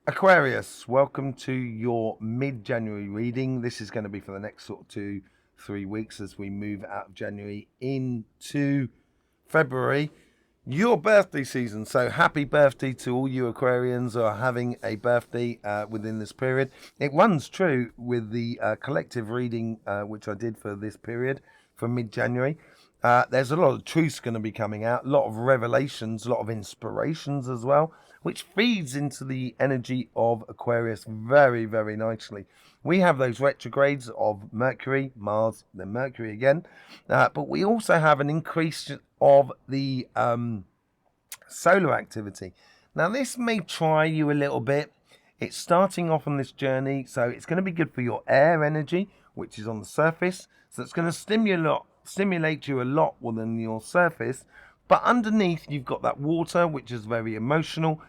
Aquarius, welcome to your mid-January reading. This is going to be for the next sort of 2-3 weeks as we move out of January into February, your birthday season. So happy birthday to all you Aquarians who are having a birthday within this period. It runs true with the collective reading which I did for this period for mid-January. There's a lot of truths going to be coming out, a lot of revelations, a lot of inspirations as well, which feeds into the energy of Aquarius very, very nicely. We have those retrogrades of Mercury, Mars, then Mercury again, but we also have an increase of the solar activity. Now, this may try you a little bit. It's starting off on this journey, so it's going to be good for your air energy, which is on the surface. So it's going to stimulate you a lot within your surface. But underneath, you've got that water, which is very emotional,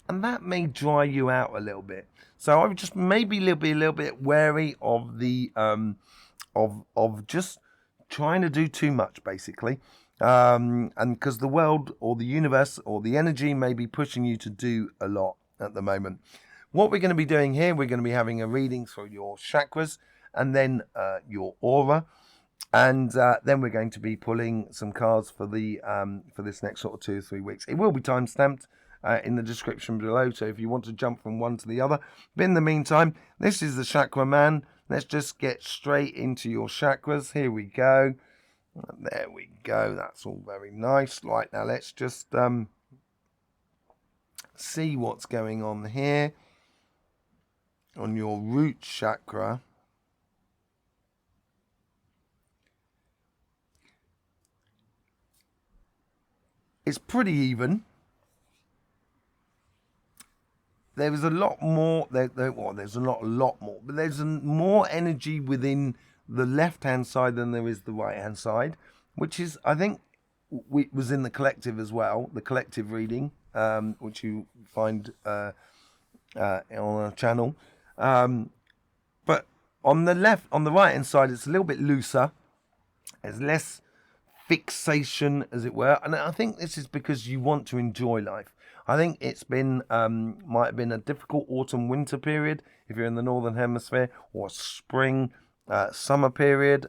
and that may dry you out a little bit. So I would just maybe be a little bit wary of the of just trying to do too much, basically. And because the world or the universe or the energy may be pushing you to do a lot at the moment. What we're going to be doing here, we're going to be having a reading for your chakras and then your aura. And then we're going to be pulling some cards for the for this next sort of 2 or 3 weeks. It will be time stamped in the description below, so if you want to jump from one to the other. But in the meantime, this is the Chakra Man. Let's just get straight into your chakras. Here we go. There we go. That's all very nice. Right, now let's just see what's going on here on your root chakra. It's pretty even. There was a lot more. There's a lot more, but there's more energy within the left-hand side than there is the right-hand side, which is, I think, was in the collective as well, the collective reading, which you find on our channel. But on the right-hand side, it's a little bit looser. There's less fixation, as it were, and I think this is because you want to enjoy life. I think it's been might have been a difficult autumn-winter period if you're in the northern hemisphere, or spring, summer period,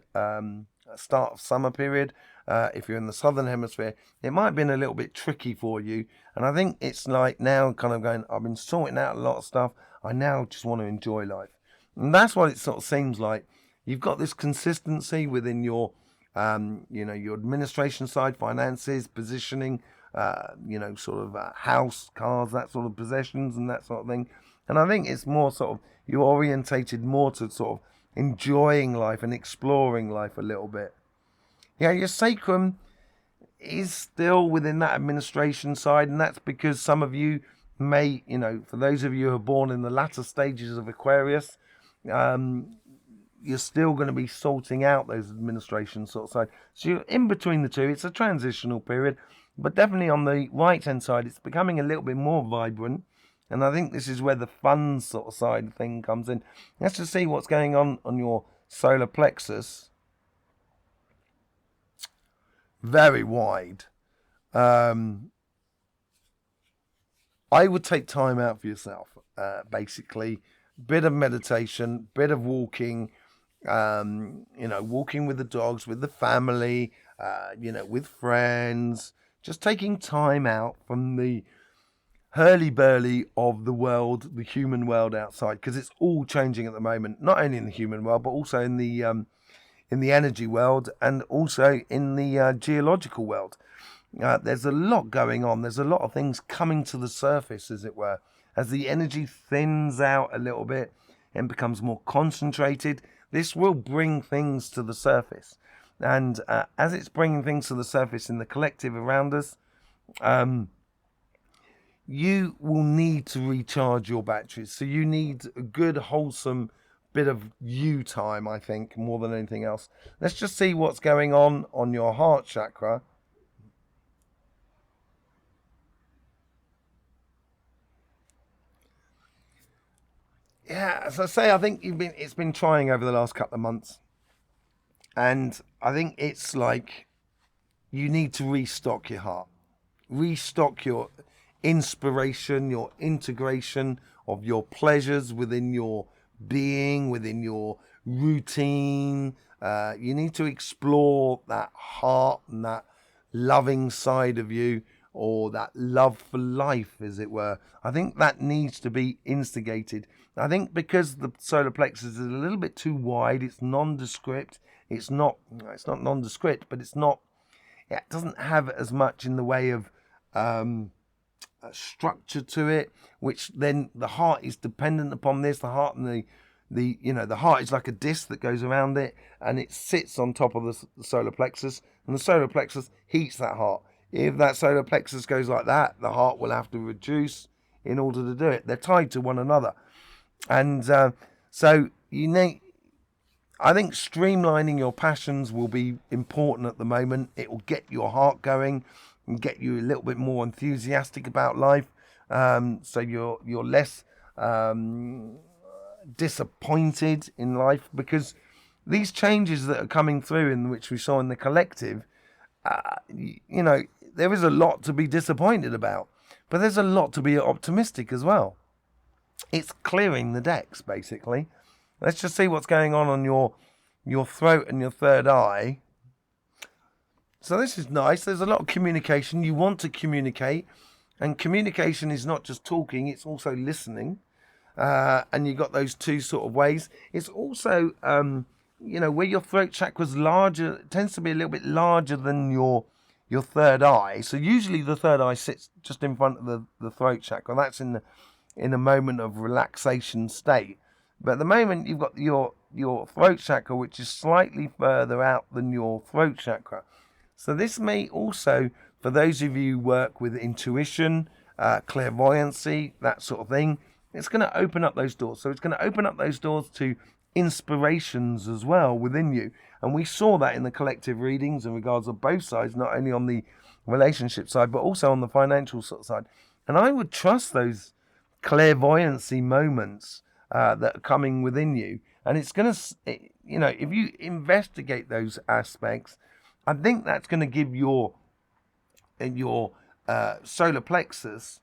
start of summer period. If you're in the southern hemisphere, it might have been a little bit tricky for you. And I think it's like now kind of going, I've been sorting out a lot of stuff. I now just want to enjoy life. And that's what it sort of seems like. You've got this consistency within your your administration side, finances, positioning, sort of house, cars, that sort of possessions and that sort of thing. And I think it's more sort of, you're orientated more to sort of enjoying life and exploring life a little bit. Yeah, your sacrum is still within that administration side, and that's because some of you may, for those of you who are born in the latter stages of Aquarius, you're still going to be sorting out those administration sort of side. So you're in between the two. It's a transitional period, but definitely on the right-hand side, it's becoming a little bit more vibrant. And I think this is where the fun sort of side thing comes in. Let's just see what's going on your solar plexus. Very wide. I would take time out for yourself, basically. Bit of meditation, bit of walking, walking with the dogs, with the family, with friends, just taking time out from the hurly-burly of the world, the human world outside, because it's all changing at the moment, not only in the human world, but also in the energy world and also in the geological world. There's a lot going on. There's a lot of things coming to the surface, as it were, as the energy thins out a little bit and becomes more concentrated. This will bring things to the surface. And as it's bringing things to the surface in the collective around us, you will need to recharge your batteries. So you need a good, wholesome bit of you time, I think, more than anything else. Let's just see what's going on your heart chakra. Yeah, as I say, I think it's been trying over the last couple of months. And I think it's like you need to restock your heart. inspiration, your integration of your pleasures within your being, within your routine. You need to explore that heart and that loving side of you, or that love for life, as it were. I think that needs to be instigated. I think because the solar plexus is a little bit too wide, it's nondescript. It's not nondescript, but it doesn't have as much in the way of structure to it, which then the heart is dependent upon this. The heart and the heart is like a disc that goes around it, and it sits on top of the solar plexus, and the solar plexus heats that heart. If that solar plexus goes like that, the heart will have to reduce in order to do it. They're tied to one another, and so I think streamlining your passions will be important at the moment. It will get your heart going and get you a little bit more enthusiastic about life, so you're less disappointed in life, because these changes that are coming through, in which we saw in the collective, there is a lot to be disappointed about, but there's a lot to be optimistic as well. It's clearing the decks, basically. Let's just see what's going on your throat and your third eye. So this is nice. There's a lot of communication. You want to communicate, and communication is not just talking, it's also listening. And you've got those two sort of ways. It's also, where your throat chakra is larger, it tends to be a little bit larger than your third eye. So usually the third eye sits just in front of the throat chakra. That's in a moment of relaxation state. But at the moment you've got your throat chakra, which is slightly further out than your throat chakra. So this may also, for those of you who work with intuition, clairvoyancy, that sort of thing, it's going to open up those doors. So it's going to open up those doors to inspirations as well within you. And we saw that in the collective readings in regards of both sides, not only on the relationship side, but also on the financial sort of side. And I would trust those clairvoyancy moments that are coming within you. And it's going to, if you investigate those aspects, I think that's going to give your solar plexus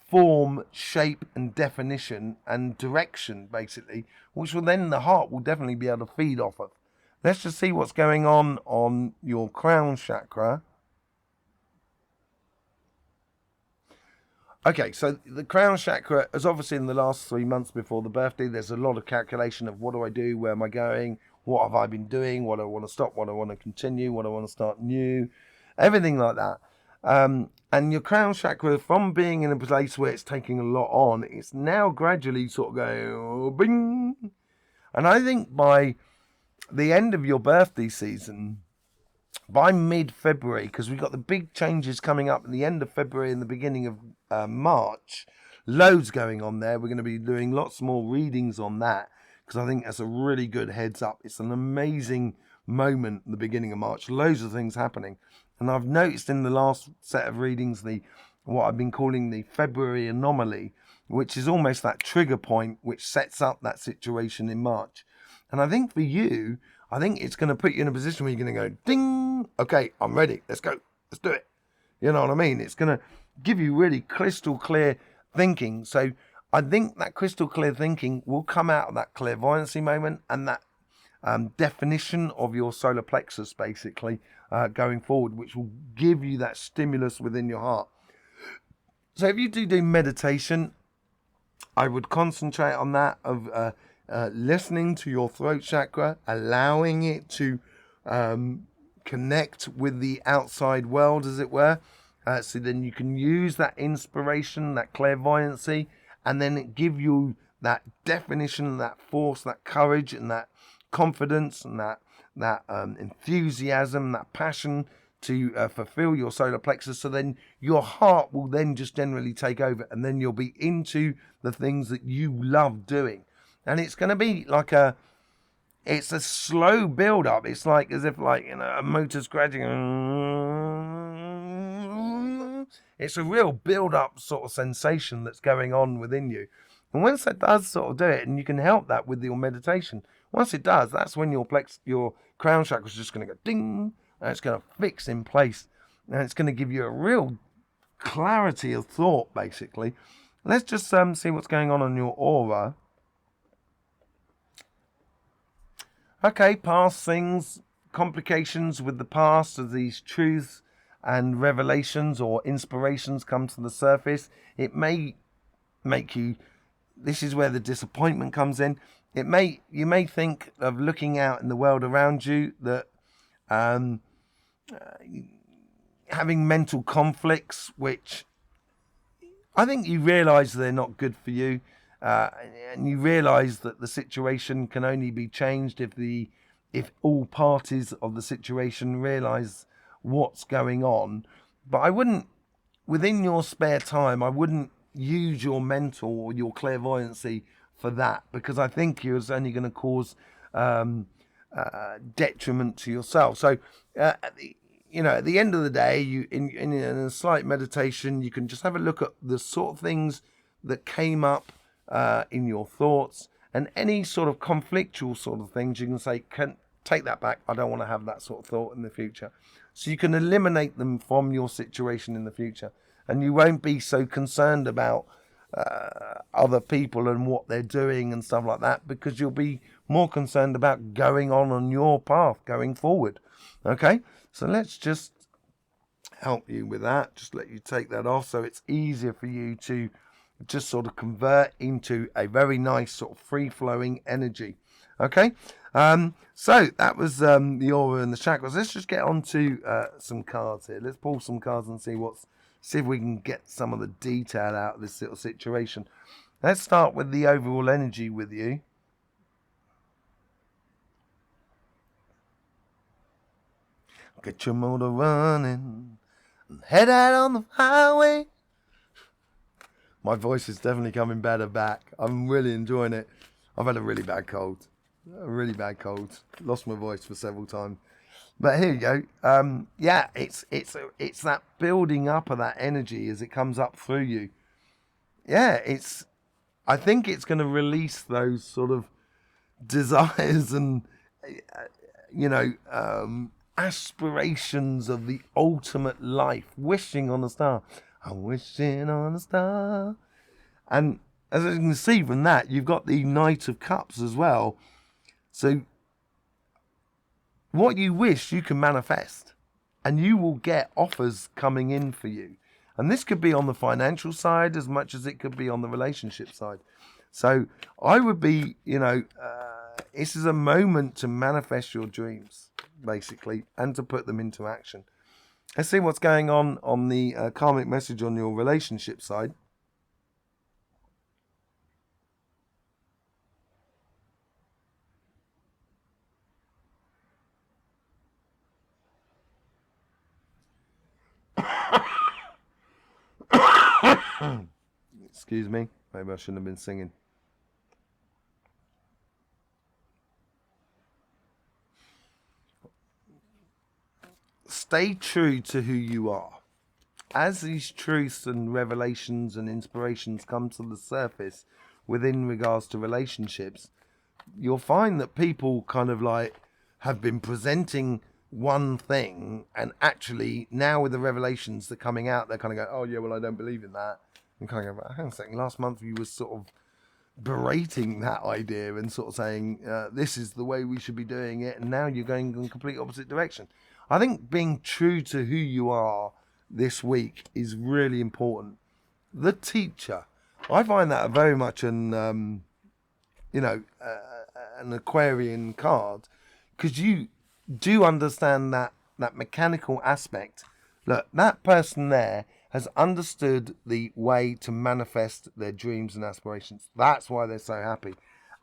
form, shape and definition and direction, basically, which will then the heart will definitely be able to feed off of. Let's just see what's going on your crown chakra. Okay, so the crown chakra is obviously in the last 3 months before the birthday. There's a lot of calculation of what do I do, where am I going, what have I been doing, what do I want to stop, what do I want to continue, what do I want to start new, everything like that. And your crown chakra, from being in a place where it's taking a lot on, it's now gradually sort of going, oh, bing. And I think by the end of your birthday season, by mid-February, because we've got the big changes coming up at the end of February and the beginning of March, loads going on there. We're going to be doing lots more readings on that, because I think that's a really good heads up. It's an amazing moment at the beginning of March, loads of things happening. And I've noticed in the last set of readings what I've been calling the February anomaly, which is almost that trigger point which sets up that situation in March. And I think for you, I think it's going to put you in a position where you're going to go, ding, okay, I'm ready, let's go, let's do it. You know what I mean? It's going to give you really crystal clear thinking. So I think that crystal clear thinking will come out of that clairvoyancy moment and that definition of your solar plexus, basically, going forward, which will give you that stimulus within your heart. So if you do meditation, I would concentrate on that, of listening to your throat chakra, allowing it to connect with the outside world, as it were. So then you can use that inspiration, that clairvoyancy, and then it give you that definition, that force, that courage, and that confidence, and that enthusiasm, that passion to fulfill your solar plexus. So then your heart will then just generally take over, and then you'll be into the things that you love doing. And it's going to be like it's a slow build up. It's like as if a motor scratching. It's a real build up sort of sensation that's going on within you. And once that does sort of do it, and you can help that with your meditation, once it does, that's when your crown chakra is just going to go ding, and it's going to fix in place, and it's going to give you a real clarity of thought, basically. Let's just see what's going on your aura. Okay, past things, complications with the past as these truths and revelations or inspirations come to the surface. It may make you, this is where the disappointment comes in. You may think of looking out in the world around you that having mental conflicts, which I think you realise they're not good for you. And you realise that the situation can only be changed if all parties of the situation realise what's going on. But I wouldn't, within your spare time, I wouldn't use your mental or your clairvoyancy for that, because I think it's only going to cause detriment to yourself. So, at the end of the day, you in a slight meditation, you can just have a look at the sort of things that came up in your thoughts, and any sort of conflictual sort of things, you can say, take that back. I don't want to have that sort of thought in the future. So you can eliminate them from your situation in the future, and you won't be so concerned about other people and what they're doing and stuff like that, because you'll be more concerned about going on your path, going forward. Okay, so let's just help you with that. Just let you take that off so it's easier for you to just sort of convert into a very nice sort of free-flowing energy. Okay, so that was the aura and the chakras. Let's just get on to some cards here. Let's pull some cards and see if we can get some of the detail out of this little situation. Let's start with the overall energy with you. Get your motor running and head out on the highway. My voice is definitely coming better back. I'm really enjoying it. I've had a really bad cold. Lost my voice for several times. But here you go. Yeah, it's that building up of that energy as it comes up through you. Yeah, I think it's going to release those sort of desires and aspirations of the ultimate life, wishing on a star. I'm wishing on a star. And as you can see from that, you've got the Knight of Cups as well. So what you wish, you can manifest, and you will get offers coming in for you. And this could be on the financial side as much as it could be on the relationship side. So I would be, this is a moment to manifest your dreams, basically, and to put them into action. Let's see what's going on the karmic message on your relationship side. Excuse me, maybe I shouldn't have been singing. Stay true to who you are. As these truths and revelations and inspirations come to the surface within regards to relationships, you'll find that people kind of like have been presenting one thing, and actually now with the revelations that are coming out, they're kind of going, oh yeah, well I don't believe in that. And kind of go, hang on a second, last month you were sort of berating that idea and sort of saying this is the way we should be doing it, and now you're going in the complete opposite direction. I think being true to who you are this week is really important. The teacher, I find that very much an Aquarian card, because you do understand that mechanical aspect. Look, that person there has understood the way to manifest their dreams and aspirations. That's why they're so happy.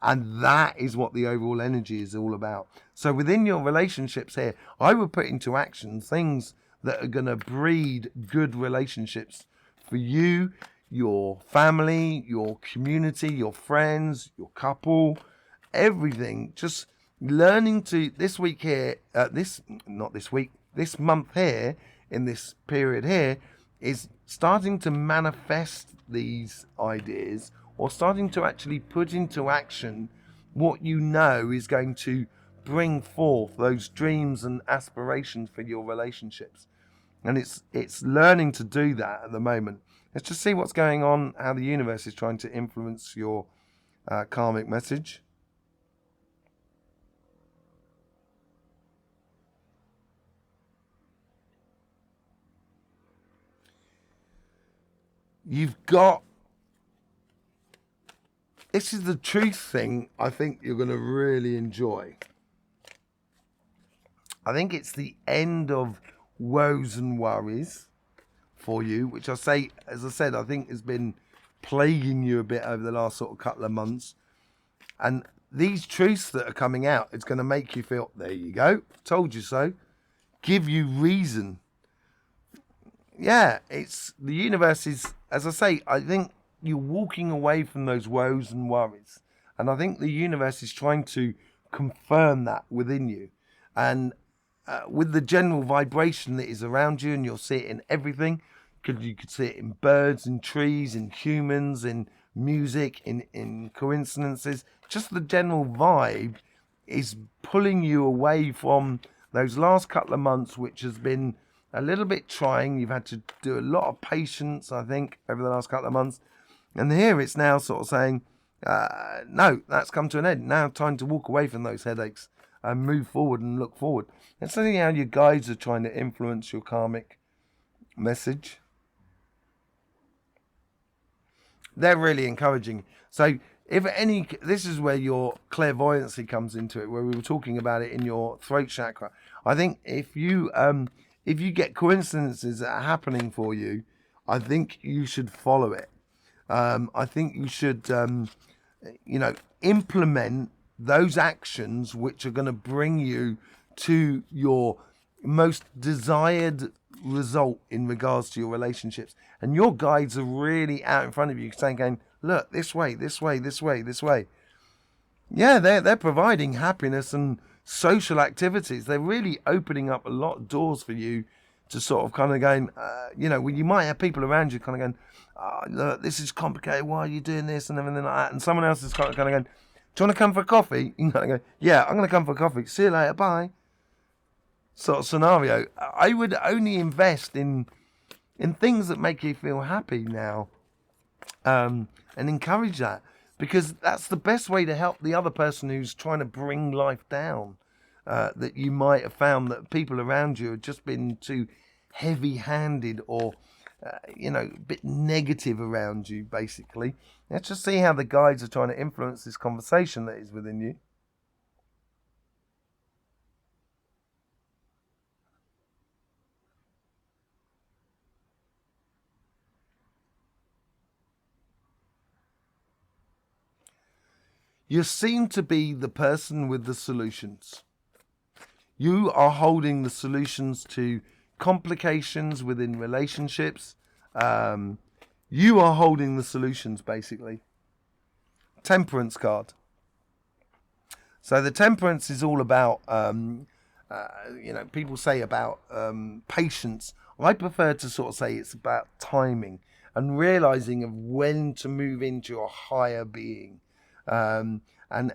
And that is what the overall energy is all about. So within your relationships here, I would put into action things that are going to breed good relationships for you, your family, your community, your friends, your couple, everything. Just learning to, this month here, in this period here, is starting to manifest these ideas, or starting to actually put into action what you know is going to bring forth those dreams and aspirations for your relationships. And it's learning to do that at the moment. Let's just see what's going on, how the universe is trying to influence your karmic message. You've got, this is the truth thing I think you're going to really enjoy. I think it's the end of woes and worries for you, which I say, as I said, I think has been plaguing you a bit over the last sort of couple of months. And these truths that are coming out, it's going to make you feel, there you go, told you so. Give you reason. Yeah, it's the universe is, as I say, I think you're walking away from those woes and worries. And I think the universe is trying to confirm that within you. And with the general vibration that is around you, and you'll see it in everything, because you could see it in birds, in trees, in humans, in music, in coincidences. Just the general vibe is pulling you away from those last couple of months, which has been a little bit trying. You've had to do a lot of patience, I think, over the last couple of months. And here it's now sort of saying, no, that's come to an end. Now time to walk away from those headaches and move forward and look forward. That's something how your guides are trying to influence your karmic message. They're really encouraging. So if any, this is where your clairvoyancy comes into it, where we were talking about it in your throat chakra. I think if you get coincidences that are happening for you, I think you should follow it. I think you should, implement those actions which are going to bring you to your most desired result in regards to your relationships. And your guides are really out in front of you saying, going, look, this way, this way, this way, this way. Yeah, they're providing happiness and social activities. They're really opening up a lot of doors for you to sort of kind of going, when you might have people around you kind of going, oh, look, this is complicated. Why are you doing this? And everything like that. And someone else is kind of going, do you want to come for coffee? You kind of go, yeah, I'm going to come for coffee. See you later. Bye. Sort of scenario. I would only invest in things that make you feel happy now, and encourage that, because that's the best way to help the other person who's trying to bring life down. That you might have found that people around you have just been too heavy-handed or a bit negative around you, basically. Let's just see how the guides are trying to influence this conversation that is within you. You seem to be the person with the solutions. You are holding the solutions to complications within relationships. You are holding the solutions, basically. Temperance card. So the temperance is all about, people say about patience. I prefer to sort of say it's about timing and realizing of when to move into your higher being. And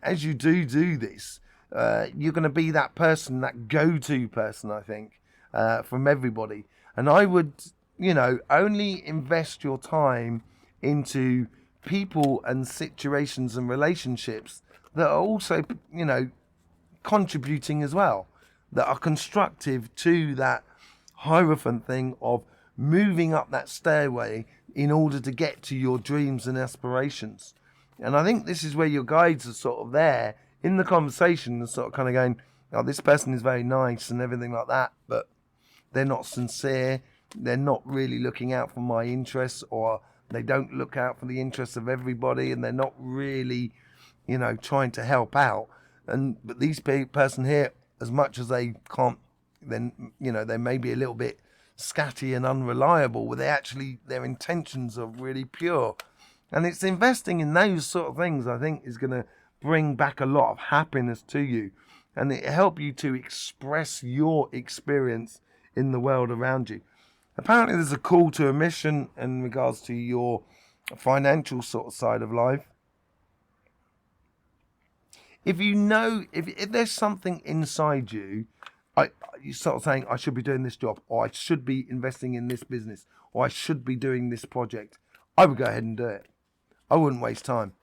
as you do this, you're going to be that person, that go-to person, I think, from everybody. And I would, only invest your time into people and situations and relationships that are also, contributing as well, that are constructive to that Hierophant thing of moving up that stairway in order to get to your dreams and aspirations. And I think this is where your guides are sort of there in the conversation and sort of kind of going, oh, this person is very nice and everything like that, but they're not sincere. They're not really looking out for my interests, or they don't look out for the interests of everybody, and they're not really, trying to help out. But these person here, as much as they can't, then, they may be a little bit scatty and unreliable, but their intentions are really pure. And it's investing in those sort of things, I think, is going to bring back a lot of happiness to you. And it help you to express your experience in the world around you. Apparently, there's a call to a mission in regards to your financial sort of side of life. If if there's something inside you you start saying, I should be doing this job, or I should be investing in this business, or I should be doing this project, I would go ahead and do it. I wouldn't waste time.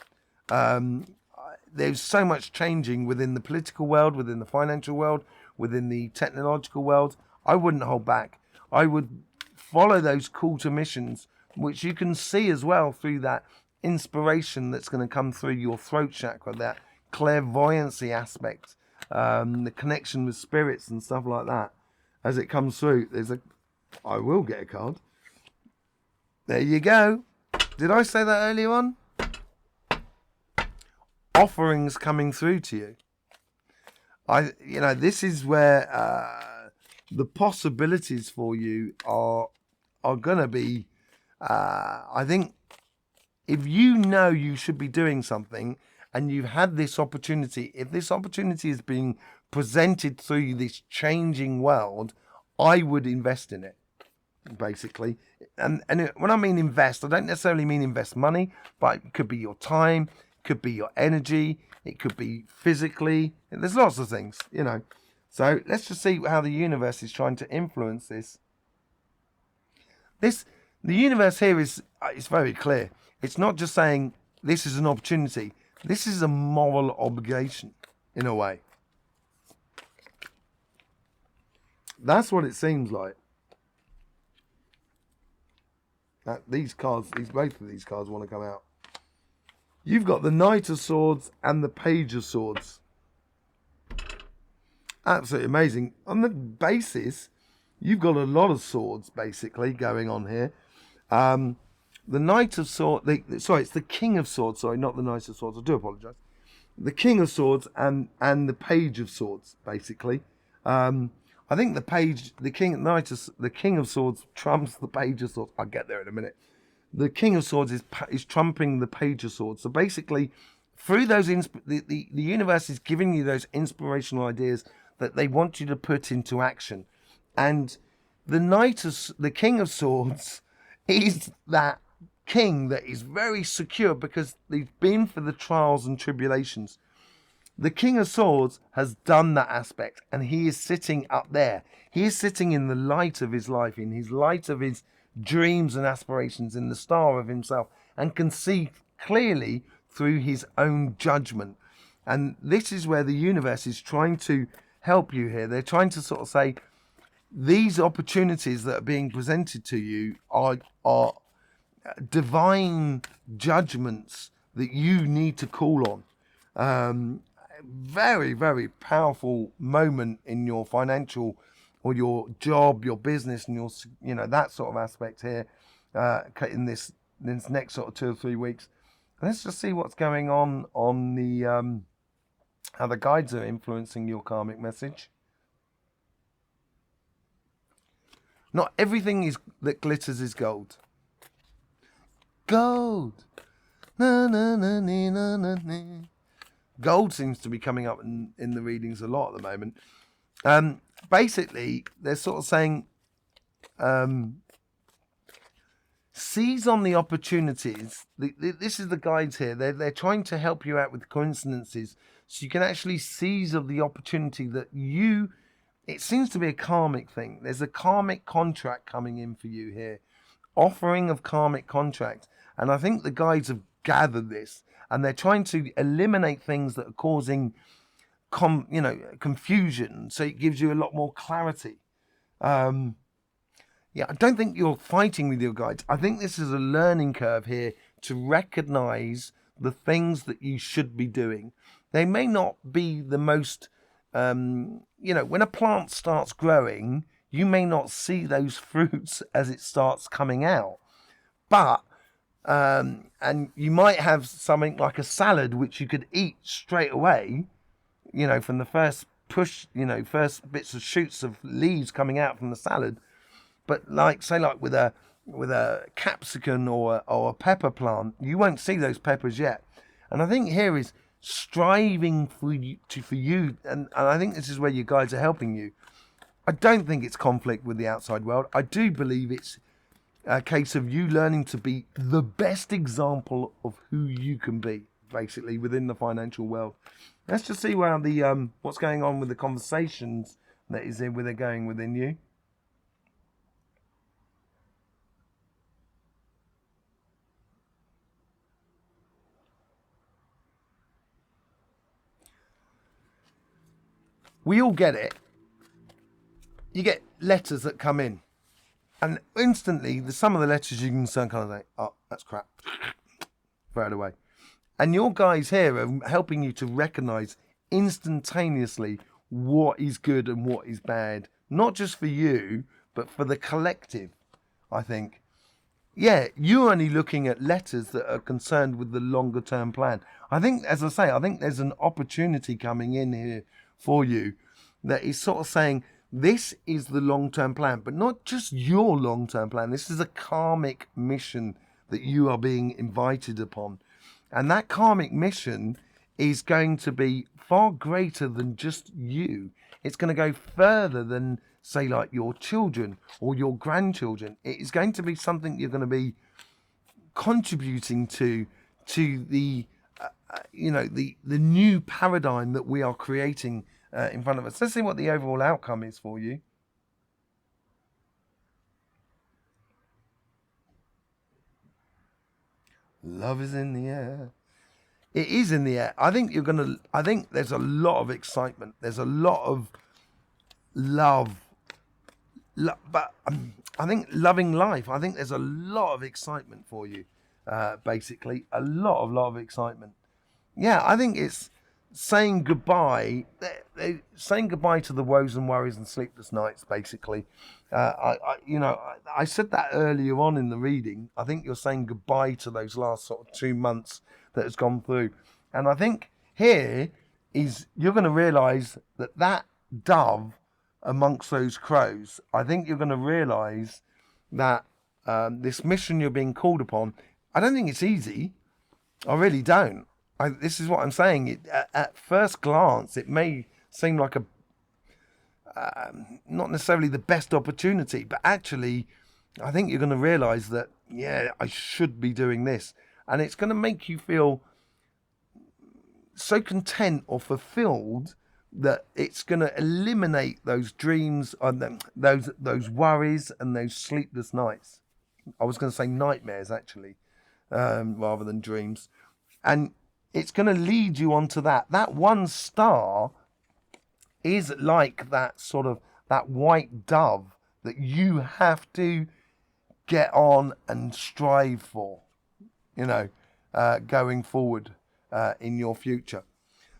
There's so much changing within the political world, within the financial world, within the technological world. I wouldn't hold back. I would follow those call to missions, which you can see as well through that inspiration that's going to come through your throat chakra, that clairvoyancy aspect, the connection with spirits and stuff like that. As it comes through, I will get a card. There you go. Did I say that earlier on? Offerings coming through to you. This is where the possibilities for you are going to be. I think if you know you should be doing something and you've had this opportunity, if this opportunity is being presented through this changing world, I would invest in it, basically. And when I mean invest, I don't necessarily mean invest money, but it could be your time, could be your energy, it could be physically. There's lots of things, So let's just see how the universe is trying to influence this. The universe here is very clear. It's not just saying this is an opportunity. This is a moral obligation, in a way. That's what it seems like. Both of these cards want to come out. You've got the Knight of Swords and the Page of Swords. Absolutely amazing. On the basis, you've got a lot of swords, basically, going on here. The Knight of Swords... it's the King of Swords. Sorry, not the Knight of Swords. I do apologise. The King of Swords and the Page of Swords, basically. I think the King of Swords trumps the Page of Swords. I'll get there in a minute. The King of Swords is trumping the Page of Swords. So basically, through those, the universe is giving you those inspirational ideas that they want you to put into action. And the King of Swords is that king that is very secure because they've been for the trials and tribulations. The King of Swords has done that aspect, and he is sitting up there. He is sitting in the light of his life, in his light of his dreams and aspirations, in the star of himself, and can see clearly through his own judgment. And this is where the universe is trying to help you here. They're trying to sort of say, these opportunities that are being presented to you are divine judgments that you need to call on. Very, very powerful moment in your financial or your job, your business, and your that sort of aspect here in this next sort of 2 or 3 weeks. Let's just see what's going on the how the guides are influencing your karmic message. Not everything that glitters is gold. Gold. Na, na, na, na, na, na, na. Gold seems to be coming up in the readings a lot at the moment. Basically, they're sort of saying, seize on the opportunities. This is the guides here. They're trying to help you out with coincidences, so you can actually seize of the opportunity that it seems to be a karmic thing. There's a karmic contract coming in for you here. Offering of karmic contract. And I think the guides have gathered this, and they're trying to eliminate things that are causing confusion, so it gives you a lot more clarity. I don't think you're fighting with your guides. I think this is a learning curve here to recognize the things that you should be doing. They may not be the most, when a plant starts growing, you may not see those fruits as it starts coming out. But, and you might have something like a salad, which you could eat straight away, from the first push, first bits of shoots of leaves coming out from the salad. But with a capsicum or a pepper plant, you won't see those peppers yet. And I think here is striving for you, and I think this is where your guides are helping you. I don't think it's conflict with the outside world. I do believe it's a case of you learning to be the best example of who you can be, basically, within the financial world. Let's just see where what's going on with the conversations that is going within you. We all get it. You get letters that come in, and instantly, some of the letters you can kind of think, oh, that's crap, throw it away. And your guys here are helping you to recognize instantaneously what is good and what is bad, not just for you, but for the collective, I think. Yeah, you're only looking at letters that are concerned with the longer term plan. I think, as I say, I think there's an opportunity coming in here for you that is sort of saying this is the long-term plan, but not just your long-term plan. This is a karmic mission that you are being invited upon. And that karmic mission is going to be far greater than just you. It's going to go further than, say, like your children or your grandchildren. It is going to be something you're going to be contributing to the the new paradigm that we are creating in front of us. Let's see what the overall outcome is for you. Love is in the air. It is in the air. I think there's a lot of excitement. There's a lot of love. But I think loving life. I think there's a lot of excitement for you. Basically, a lot of excitement. Yeah, I think it's saying goodbye. Saying goodbye to the woes and worries and sleepless nights. Basically, I said that earlier on in the reading. I think you're saying goodbye to those last sort of 2 months that has gone through, and I think here is you're going to realise that dove amongst those crows. I think you're going to realise that this mission you're being called upon. I don't think it's easy. I really don't. This is what I'm saying. At first glance, it may seem like not necessarily the best opportunity, but actually, I think you're going to realise that, yeah, I should be doing this. And it's going to make you feel so content or fulfilled that it's going to eliminate those dreams, those worries and those sleepless nights. I was going to say nightmares, actually, rather than dreams. And it's going to lead you onto that. That one star is like that sort of, that white dove that you have to get on and strive for, going forward in your future.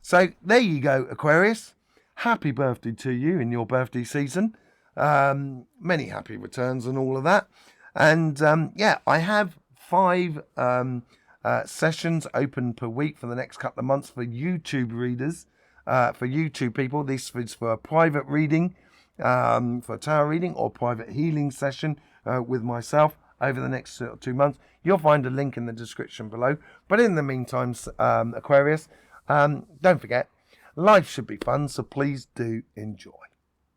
So there you go, Aquarius. Happy birthday to you in your birthday season. Many happy returns and all of that. And I have 5 sessions open per week for the next couple of months for YouTube readers, for YouTube people. This is for a private reading, for a tarot reading or private healing session with myself over the next 2 months. You'll find a link in the description below. But in the meantime, Aquarius, don't forget, life should be fun, so please do enjoy.